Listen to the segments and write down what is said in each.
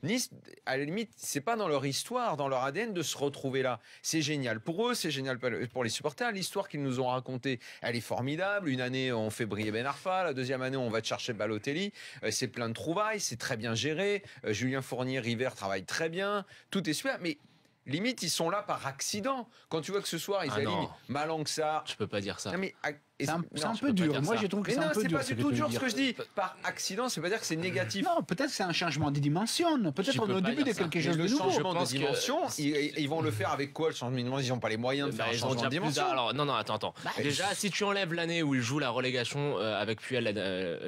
Nice, à la limite, c'est pas dans leur histoire, dans leur ADN de se retrouver là. C'est génial pour eux, c'est génial pour les supporters. L'histoire qu'ils nous ont racontée, elle est formidable. Une année, on fait briller Ben Arfa. La deuxième année, on va te chercher Balotelli. C'est plein de trouvailles, c'est très bien géré. Julien Fournier, River travaillent très bien. Tout est super, mais limite, ils sont là par accident. Quand tu vois que ce soir, ils alignent Malang-Sarr. Je peux pas dire ça. Non, mais, c'est un peu dur. Moi, je trouve que c'est un peu dur. C'est pas du tout dur ce que je dis. Par accident, c'est pas dire que c'est négatif. Non, peut-être c'est un changement de dimension. Peut-être on est au début de quelque chose de nouveau. Le changement de dimension, ils vont le faire avec quoi le changement de dimension? Ils n'ont pas les moyens de faire un changement de dimension. Alors, non, attends. Déjà, si tu enlèves l'année où ils jouent la relégation avec Puel,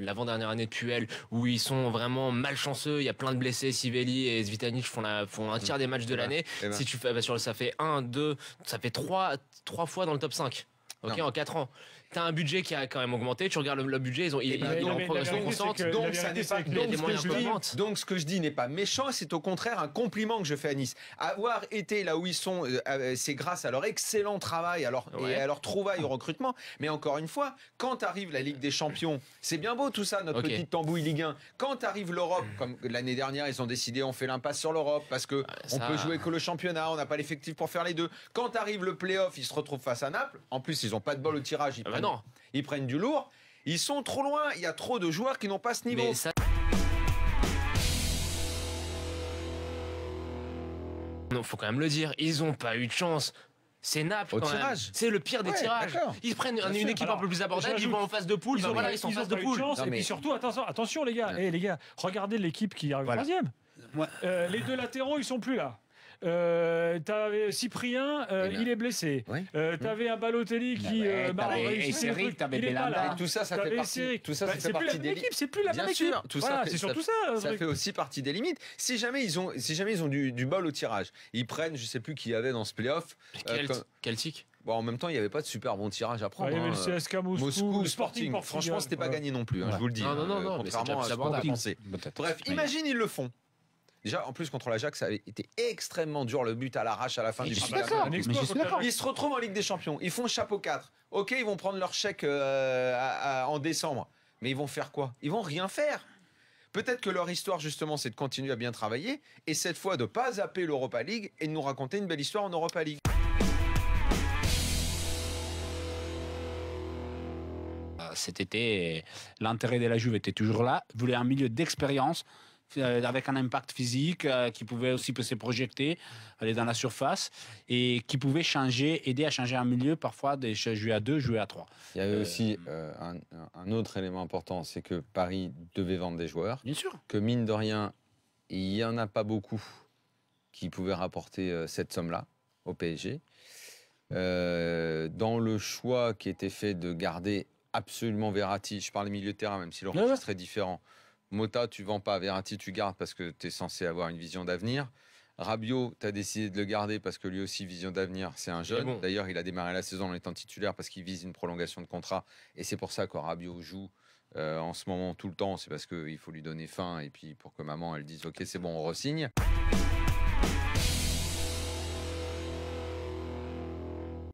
l'avant-dernière année de Puel, où ils sont vraiment malchanceux, il y a plein de blessés, Sivelli et Zvitanic font un tiers des matchs de l'année. Si tu fais, ça fait 1, 2, ça fait 3 fois dans le top 5. Ok, en 4 ans. T'as un budget qui a quand même augmenté. Tu regardes le budget, il est en progression constante. Donc, ça n'est pas donc, ce que je dis n'est pas méchant, c'est au contraire un compliment que je fais à Nice. Avoir été là où ils sont, c'est grâce à leur excellent travail, et à leur trouvaille au recrutement. Mais encore une fois, quand arrive la Ligue des Champions, c'est bien beau tout ça, notre petite tambouille Ligue 1. Quand arrive l'Europe, comme l'année dernière, ils ont décidé, on fait l'impasse sur l'Europe parce que on peut jouer que le championnat, on n'a pas l'effectif pour faire les deux. Quand arrive le play-off, ils se retrouvent face à Naples. En plus, ils n'ont pas de bol au tirage. Ils prennent du lourd. Ils sont trop loin. Il y a trop de joueurs qui n'ont pas ce niveau. Non, faut quand même le dire. Ils n'ont pas eu de chance. C'est Naples quand même. C'est le pire des tirages. Ils prennent une équipe un peu plus abordable, ils vont en phase de poule. Ils sont en phase de poule. Et puis surtout, attention les gars. Les gars, regardez l'équipe qui arrive troisième. Les deux latéraux, ils sont plus là. T'avais Cyprien, il est blessé. T'avais un Balotelli qui t'avais Belanda. Tout ça, ça fait partie. Tout ça, ça fait partie des limites. C'est plus la même équipe. Tout ça, c'est surtout ça. Ça fait aussi partie des limites. Si jamais ils ont du bol au tirage, ils prennent, je sais plus qui y avait dans ce playoff. Celtic. Bon, en même temps, il n'y avait pas de super bon tirage à prendre. Il y avait le CSKA Moscou, Sporting. Franchement, c'était pas gagné non plus. Je vous le dis. Non. Contrairement à ce qu'on a pensé. Bref, imagine ils le font. Déjà, en plus, contre l'Ajax, ça avait été extrêmement dur, le but à l'arrache à la fin du match. Ils se retrouvent en Ligue des Champions. Ils font chapeau 4. Ok, ils vont prendre leur chèque en décembre. Mais ils vont faire quoi? Ils vont rien faire. Peut-être que leur histoire, justement, c'est de continuer à bien travailler et cette fois de ne pas zapper l'Europa League et de nous raconter une belle histoire en Europa League. Cet été, l'intérêt de la Juve était toujours là. Ils voulaient un milieu d'expérience avec un impact physique qui pouvait aussi se projeter, aller dans la surface et qui pouvait aider à changer un milieu parfois de jouer à 2, jouer à 3. Il y avait aussi un autre élément important, c'est que Paris devait vendre des joueurs. Bien sûr. Que mine de rien, il n'y en a pas beaucoup qui pouvaient rapporter cette somme-là au PSG. Dans le choix qui était fait de garder absolument Verratti, je parle des milieux de terrain, même si le registre est différent. Mota, tu vends pas. Verratti, tu gardes parce que tu es censé avoir une vision d'avenir. Rabiot, tu as décidé de le garder parce que lui aussi, vision d'avenir, c'est un jeune. D'ailleurs, il a démarré la saison en étant titulaire parce qu'il vise une prolongation de contrat. Et c'est pour ça que Rabiot joue en ce moment tout le temps. C'est parce qu'il faut lui donner faim et puis pour que maman, elle dise « Ok, c'est bon, on re-signe ».